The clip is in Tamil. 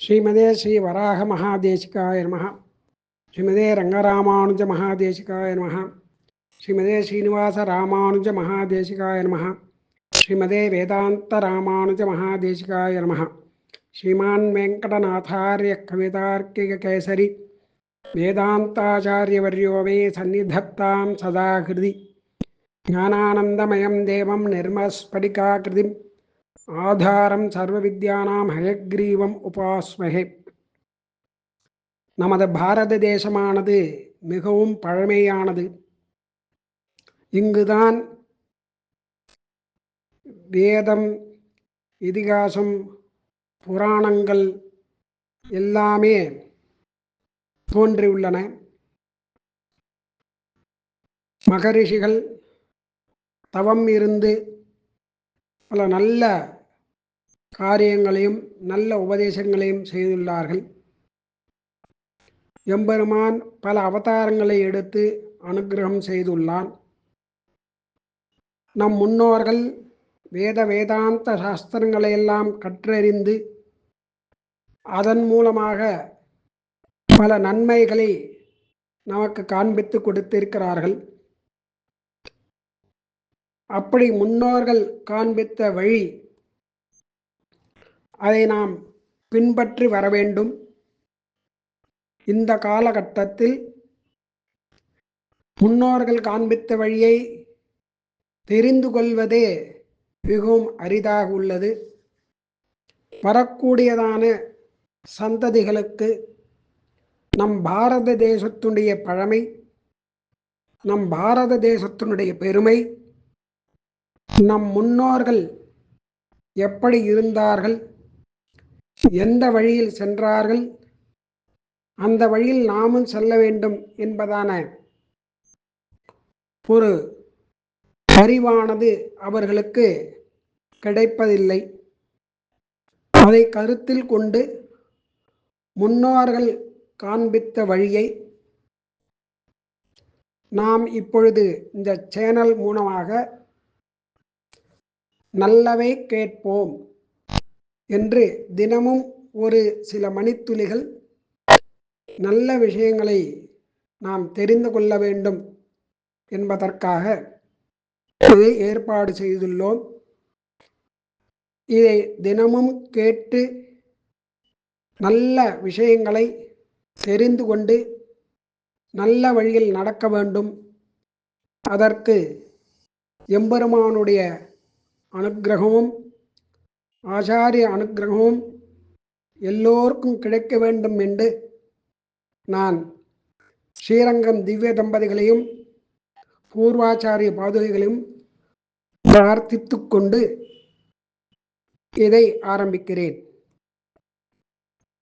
ஸ்ரீமதே ஸ்ரீ வராக மகாதேசிகாய நமஹ. ஸ்ரீமதே ரங்கராமானுஜ மகாதேசிகாய நமஹ. ஸ்ரீமதே ஸ்ரீனிவாச ராமானுஜ மகாதேசிகாய நமஹ. ஸ்ரீமதே வேதாந்த ராமானுஜ மகாதேசிகாய நமஹ. ஸ்ரீமான் வெங்கடநாதார்ய கவிதார்க்கிக கேசரி வேதாந்தாச்சாரியவர்யோ மே சந்நிதத்தாம் சதா ஹிருதி ஞானானந்தமயம் தேவம் நிர்மஸ்படிகாகிருதிம் ஆதாரம் சர்வவித்யானாம் ஹயக்ரீவம் உபாஸ்மஹே. நமது பாரத தேசமானது மிகவும் பழமையானது. இங்குதான் வேதம், இதிகாசம், புராணங்கள் எல்லாமே தோன்றியுள்ளன. மகரிஷிகள் தவம் இருந்து பல நல்ல காரியங்களையும் நல்ல உபதேசங்களையும் செய்துள்ளார்கள். எம்பெருமான் பல அவதாரங்களை எடுத்து அனுக்கிரகம் செய்துள்ளான். நம் முன்னோர்கள் வேதாந்த சாஸ்திரங்களை எல்லாம் கற்றறிந்து அதன் மூலமாக பல நன்மைகளை நமக்கு காண்பித்து கொடுத்திருக்கிறார்கள். அப்படி முன்னோர்கள் காண்பித்த வழி அதை நாம் பின்பற்றி வர வேண்டும். இந்த காலகட்டத்தில் முன்னோர்கள் காண்பித்த வழியை தெரிந்து கொள்வதே மிகவும் அரிதாக உள்ளது. வரக்கூடியதான சந்ததிகளுக்கு நம் பாரத தேசத்தினுடைய பழமை, நம் பாரத தேசத்தினுடைய பெருமை, நம் முன்னோர்கள் எப்படி இருந்தார்கள், எந்த வழியில் சென்றார்கள், அந்த வழியில் நாமும் செல்ல வேண்டும் என்பதான ஒரு அறிவானது அவர்களுக்கு கிடைப்பதில்லை. அதை கருத்தில் கொண்டு முன்னோர்கள் காண்பித்த வழியை நாம் இப்பொழுது இந்த சேனல் மூலமாக நல்லவை கேட்போம் என்று தினமும் ஒரு சில மணித்துளிகள் நல்ல விஷயங்களை நாம் தெரிந்து கொள்ள வேண்டும் என்பதற்காக இதை ஏற்பாடு செய்துள்ளோம். இதை தினமும் கேட்டு நல்ல விஷயங்களை தெரிந்து கொண்டு நல்ல வழியில் நடக்க வேண்டும். அதற்கு எம்பெருமானுடைய அனுக்கிரகமும் ஆச்சாரிய அனுக்கிரகமும் எல்லோருக்கும் கிடைக்க வேண்டும் என்று நான் ஸ்ரீரங்கம் திவ்ய தம்பதிகளையும் பூர்வாச்சாரிய பாதுகைகளையும் பிரார்த்தித்து கொண்டு இதை ஆரம்பிக்கிறேன்.